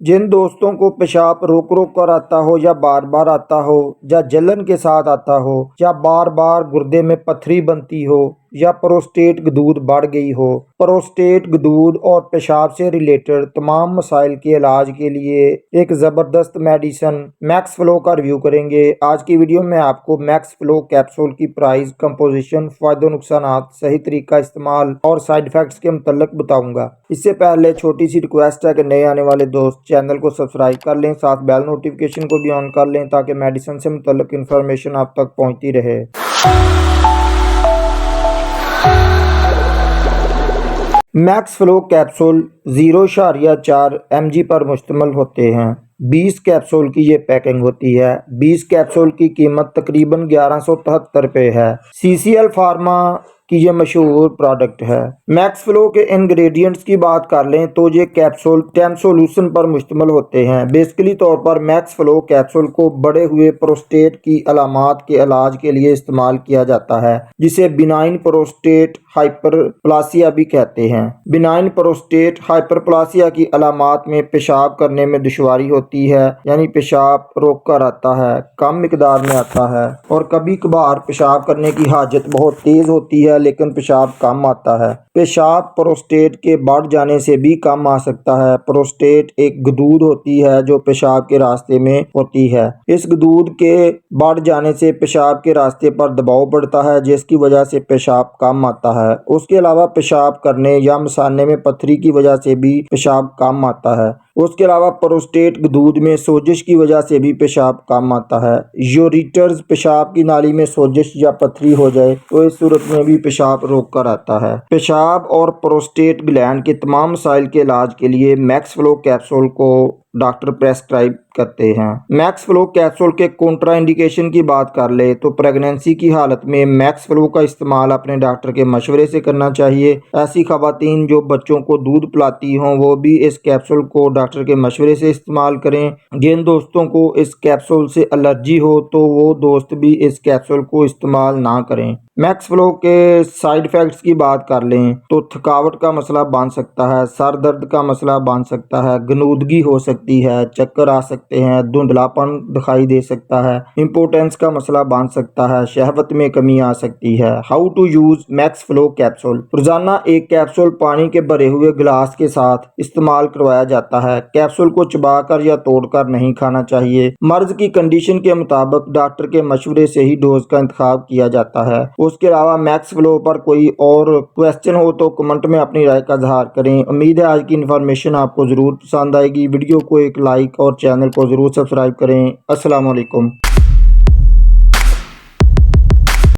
जिन दोस्तों को पेशाब रोक रोक कर आता हो या बार बार आता हो या जलन के साथ आता हो या बार बार गुर्दे में पथरी बनती हो या प्रोस्टेट गदूद बढ़ गई हो। प्रोस्टेट गदूद और पेशाब से रिलेटेड तमाम मसाइल के इलाज के लिए एक ज़बरदस्त मेडिसिन मैक्स फ्लो का रिव्यू करेंगे। आज की वीडियो में आपको मैक्स फ्लो कैप्सूल की प्राइस, कंपोजिशन, फ़ायदे नुकसानात, सही तरीका इस्तेमाल और साइड इफ़ेक्ट्स के मुतल्लिक बताऊंगा। इससे पहले छोटी सी रिक्वेस्ट है कि नए आने वाले दोस्त चैनल को सब्सक्राइब कर लें, साथ बेल नोटिफिकेशन को भी ऑन कर लें ताकि मेडिसिन से मुतल्लिक इन्फॉर्मेशन आप तक पहुंचती रहे। मैक्स फ्लो कैप्सूल 0.4 mg पर मुश्तमिल होते हैं। 20 कैप्सूल की ये पैकिंग होती है। 20 कैप्सूल की कीमत तकरीबन 1173 रुपये है। CCL फार्मा की ये मशहूर प्रोडक्ट है। मैक्स फ्लो के इंग्रेडिएंट्स की बात कर लें तो ये कैप्सूल 10 सॉल्यूशन पर मुश्तमिल होते हैं। बेसिकली तौर पर मैक्स फ्लो कैप्सूल को बढ़े हुए प्रोस्टेट की अलामात के इलाज के लिए इस्तेमाल किया जाता है, जिसे बिनाइन प्रोस्टेट हाइपरप्लासिया भी कहते हैं। बिनाइन प्रोस्टेट हाइपरप्लासिया की अलामात में पेशाब करने में दुश्वारी होती है, यानी पेशाब रोक कर आता है, कम मिकदार में आता है और कभी कभार पेशाब करने की हाजत बहुत तेज होती है लेकिन पेशाब कम आता है। पेशाब प्रोस्टेट के बढ़ जाने से भी कम आ सकता है। प्रोस्टेट एक गदूद होती है जो पेशाब के रास्ते में होती है। इस गदूद के बढ़ जाने से पेशाब के रास्ते पर दबाव पड़ता है, जिसकी वजह से पेशाब कम आता है। उसके अलावा पेशाब करने या मसाने में पथरी की वजह से भी पेशाब कम आता है। उसके अलावा प्रोस्टेट गदूद में सोजिश की वजह से भी पेशाब कम आता है। यूरेटर्स, पेशाब की नाली में सोजिश या पथरी हो जाए तो इस सूरत में भी पेशाब रोक कर आता है। पेशाब और प्रोस्टेट ग्लैंड के तमाम मसाइल के इलाज के लिए मैक्स फ्लो कैप्सूल को डॉक्टर प्रेस्क्राइब करते हैं। मैक्स फ्लो कैप्सूल के कॉन्ट्रा इंडिकेशन की बात कर ले तो प्रेगनेंसी की हालत में मैक्स फ्लो का इस्तेमाल अपने डॉक्टर के मशवरे से करना चाहिए। ऐसी खवातीन जो बच्चों को दूध पिलाती हों वो भी इस कैप्सूल को डॉक्टर के मशवरे से इस्तेमाल करें। जिन दोस्तों को इस कैप्सूल से एलर्जी हो तो वो दोस्त भी इस कैप्सूल को इस्तेमाल ना करें। मैक्स फ्लो के साइड इफ़ेक्ट्स की बात कर लें तो थकावट का मसला बन सकता है, सर दर्द का मसला बन सकता है, गनूदगी हो सकती है, चक्कर आ सकते हैं, धुंधलापन दिखाई दे सकता है, इम्पोर्टेंस का मसला बन सकता है, शहवत में कमी आ सकती है। How to use max flow capsule. रोजाना एक कैप्सूल पानी के भरे हुए गिलास के साथ इस्तेमाल करवाया जाता है। कैप्सूल को चबाकर या तोड़कर नहीं खाना चाहिए। मर्ज की कंडीशन के मुताबिक डॉक्टर के मशवरे से ही डोज का इंतखाब किया जाता है। उसके अलावा मैक्स फ्लो पर कोई और क्वेश्चन हो तो कमेंट में अपनी राय का इज़हार करें। उम्मीद है आज की इन्फॉर्मेशन आपको ज़रूर पसंद आएगी। वीडियो को एक लाइक और चैनल को ज़रूर सब्सक्राइब करें। अस्सलाम वालेकुम।